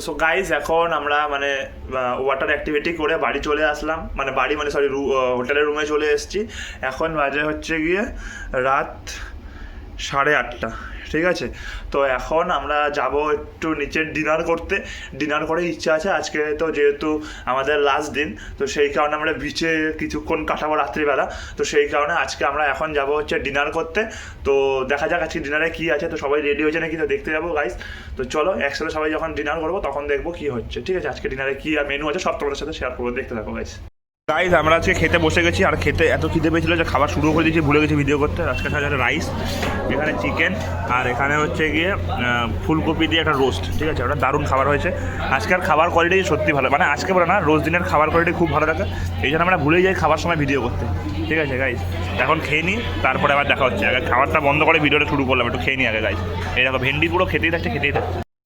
So guys এখন আমরা মানে ওয়াটার অ্যাক্টিভিটি করে বাড়ি চলে আসলাম, মানে বাড়ি মানে সরি হোটেলের রুমে চলে এসেছি। এখন বাজে হচ্ছে গিয়ে রাত 8:30, ঠিক আছে। তো এখন আমরা যাব একটু নিচে ডিনার করতে। ডিনার করে ইচ্ছা আছে আজকে, তো যেহেতু আমাদের লাস্ট দিন, তো সেই কারণে আমরা বিচে কিছুক্ষণ কাটাবো রাত্রিবেলা। তো সেই কারণে আজকে আমরা এখন যাব হচ্ছে ডিনার করতে। তো দেখা যাক আজকে ডিনারে কী আছে। তো সবাই রেডি হয়েছে নাকি তো দেখতে যাবো গাইস। তো চলো একসাথে সবাই যখন ডিনার করবো তখন দেখবো কী হচ্ছে, ঠিক আছে। আজকে ডিনারে কী মেনু আছে সব তোমাদের সাথে শেয়ার করবো, দেখতে থাকো গাইস। গাইজ আমরা আজকে খেতে বসে গেছি, আর খেতে এত খিদে পেয়েছিল যে খাবার শুরু করে দিয়েছি, ভুলে গেছি ভিডিও করতে। আজকে সাথে রাইস, এখানে চিকেন, আর এখানে হচ্ছে গিয়ে ফুলকপি দিয়ে একটা রোস্ট, ঠিক আছে। ওটা দারুণ খাবার হয়েছে। আজকের খাবার কোয়ালিটি সত্যি ভালো, মানে আজকে বলে না, রোজ দিনের খাবার কোয়ালিটি খুব ভালো থাকে। এই জন্য আমরা ভুলেই যাই খাবার সময় ভিডিও করতে, ঠিক আছে গাইজ। এখন খেয়ে নিই, তারপরে আবার দেখা হচ্ছে। আগে খাবারটা বন্ধ করে ভিডিওটা শুরু করলাম, একটু খেয়ে নিই আগে গাইজ। এই দেখো ভেন্ডি পুরো খেতেই থাকছে।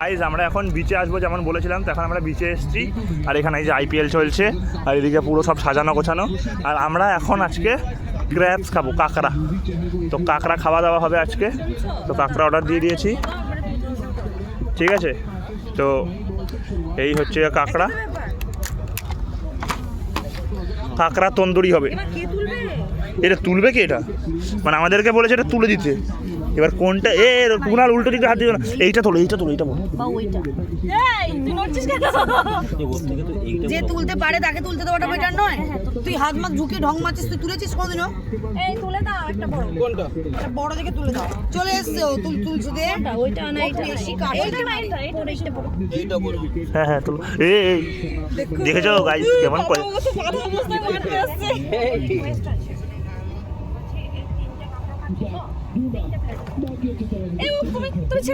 গাইজ আমরা এখন বিচে আসবো যেমন বলেছিলাম, তো এখন আমরা বিচে এসেছি। আর এখানে এই যে IPL চলছে, আর এদিকে পুরো সব সাজানো গোছানো। আর আমরা এখন আজকে ক্র্যাবস খাবো, কাঁকড়া। তো কাঁকড়া খাওয়া দাওয়া হবে আজকে। তো কাঁকড়া অর্ডার দিয়ে দিয়েছি, ঠিক আছে। তো এই হচ্ছে কাঁকড়া, কাঁকড়া তন্দুরি হবে। এটা তুলবে কি? এটা মানে আমাদেরকে বলেছে এটা তুলে দিতে। এবার কোনটা কুনাল উল্টো দিকে হাত দিও না। এইটা তোলো, এইটা বলো। যে তুলতে পারে তাকে তুলতে দেওয়াটা বেটার নয়। তুই হাত মাত ঝুঁকে ঢং মারছিস, তুই তুলেছিস কোনদিনও? এই তুলে দাও একটা বড়। কোনটা? একটা বড় দেখে তুলে দাও। চলে এসছে ও, তুলছে দে। ওইটা না, এইটা বেশি কাজ। এইটা না, এইটা বড়। হ্যাঁ তুলো। এই দেখেছো গাইস কেমন করে?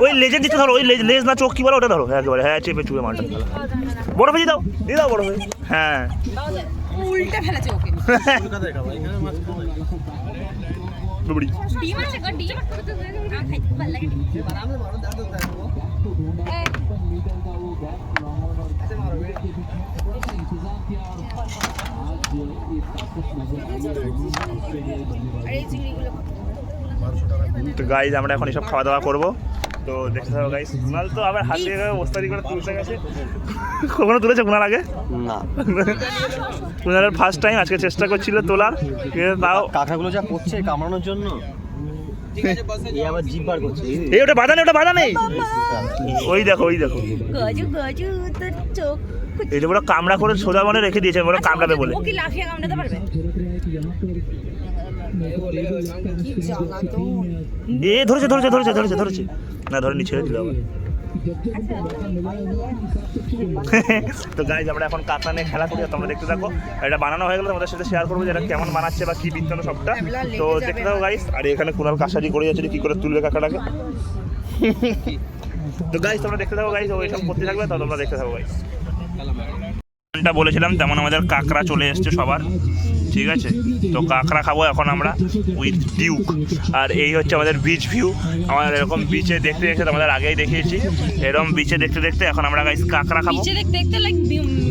ওই লেজের দিতে ধরো, ওই লেজ না চোখ কি বলো ওটা ধরো, একেবারে হ্যাঁ চেপে চুপে মারটা বড় ভেজি দাও, দিয়ে দাও বড় ভেজি। হ্যাঁ উল্টে ফেলেছে ওকে। ডিম আছে গো, ডিম খাইতে ভালো লাগে। তো গাইজ আমরা এখন এসব খাওয়া দাওয়া করবো। তো দেখতে থাকো গাইজ। কুনাল তো আবার হাতে ওস্তাদি করে তুলতে গেছে। কখনো তুলেছে কুনাল আগে? না, কুনালের ফার্স্ট টাইম আজকে চেষ্টা করছিল তোলার। তাও কাঁকড়াগুলো যা করছে কামড়ানোর জন্য, এই আবার জিভ বার করছে। এই ওটা বাধা নেই, ওটা বাধা নেই। ওই দেখো গজু গজু তোর চোখ। এই যে পুরো কামড়া করে সোজা মনে রেখে দিয়েছে, বলে কামড়াবে বলে। ও কি লাফিয়ে কামড়াতে পারবে? এ ধরেছে না, ধরে নি, ছেড়ে দিল আবার। তো গাইজ আমরা এখন কাঁকড়া নিয়ে খেলা করি, তোমরা দেখতে থাকো। এটা বানানো হয়ে গেলে তোমাদের সাথে শেয়ার করবো যে এটা কেমন বানাচ্ছে বা কি বিজ্ঞান সবটা। তো দেখতে থাকো গাইজ। আর এখানে কুনাল কাশারি করে যাচ্ছে কি করে তুলবে কাঁকড়াটাকে। তো গাইজ তোমরা দেখতে থাকো গাইজ, ও এসব করতে থাকবে, তো তোমরা দেখতে থাকো গাইজ। বলেছিলাম তেমন আমাদের কাঁকড়া চলে এসছে সবার, ঠিক আছে। তো কাঁকড়া খাবো এখন আমরা উইথ ডিউক। আর এই হচ্ছে আমাদের বিচ ভিউ। আমাদের এরকম বিচে দেখতে তোমাদের আগেই দেখিয়েছি, এরকম বিচে দেখতে এখন আমরা গাইস কাঁকড়া খাবো।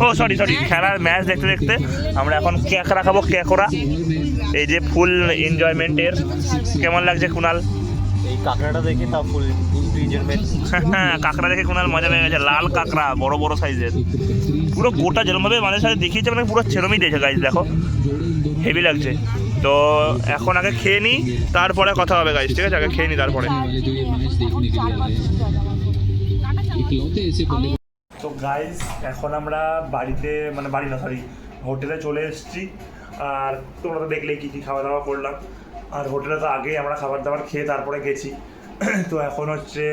ও সরি খেলার ম্যাচ দেখতে আমরা এখন ক্যাকড়া খাবো, ক্যাকড়া। এই যে ফুল এনজয়মেন্টের। কেমন লাগছে কুনাল? এই কাঁকড়াটা দেখে তা ফুল এনজয়মেন্ট। হ্যাঁ কাঁকড়া দেখে কুনাল মজা পেয়ে গেছে। লাল কাঁকড়া, বড় সাইজের, পুরো গোটা যেরকমভাবে মানুষের সাথে দেখিয়েছে, মানে পুরো সেরমই দিয়েছে গাইজ। দেখো হেভি লাগছে। তো এখন আগে খেয়ে নিই, তারপরে কথা হবে গাইজ, ঠিক আছে। আগে খেয়ে নিই তারপরে। তো গাইজ এখন আমরা বাড়িতে, মানে বাড়ি না সরি হোটেলে চলে এসেছি। আর তোমরা তো দেখলেই কী খাওয়া দাওয়া করলাম। আর হোটেলে তো আগেই আমরা খাবার দাবার খেয়ে তারপরে গেছি। তো এখন হচ্ছে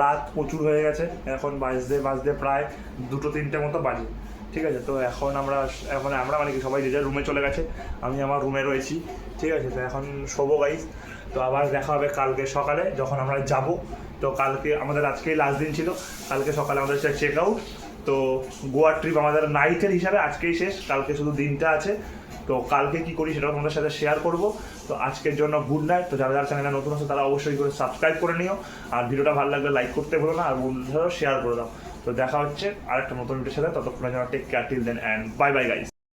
রাত প্রচুর হয়ে গেছে, এখন বাজতে প্রায় 2-3টে মতো বাজে, ঠিক আছে। তো এখন আমরা মানে কি সবাই যে যার রুমে চলে গেছে, আমি আমার রুমে রয়েছি, ঠিক আছে। তো এখন শোবো গাইজ। তো আবার দেখা হবে কালকে সকালে যখন আমরা যাব। তো কালকে আমাদের আজকেই লাস্ট দিন ছিল, কালকে সকালে আমাদের চেক আউট। তো গোয়া ট্রিপ আমাদের নাইটের হিসাবে আজকেই শেষ, কালকে শুধু দিনটা আছে। তো কালকে কী করি সেটাও তোমাদের সাথে শেয়ার করব। তো আজকের জন্য গুড নাইট। তো যারা চ্যানেলে নতুন আছে তারা অবশ্যই করে সাবস্ক্রাইব করে নিও। আর ভিডিওটা ভালো লাগলে লাইক করতে ভুলো না, আর বন্ধুদেরও শেয়ার করে দাও। তো দেখা হচ্ছে আরেকটা নতুন ভিডিওর সাথে, ততক্ষণের জন্য take care till then and bye guys.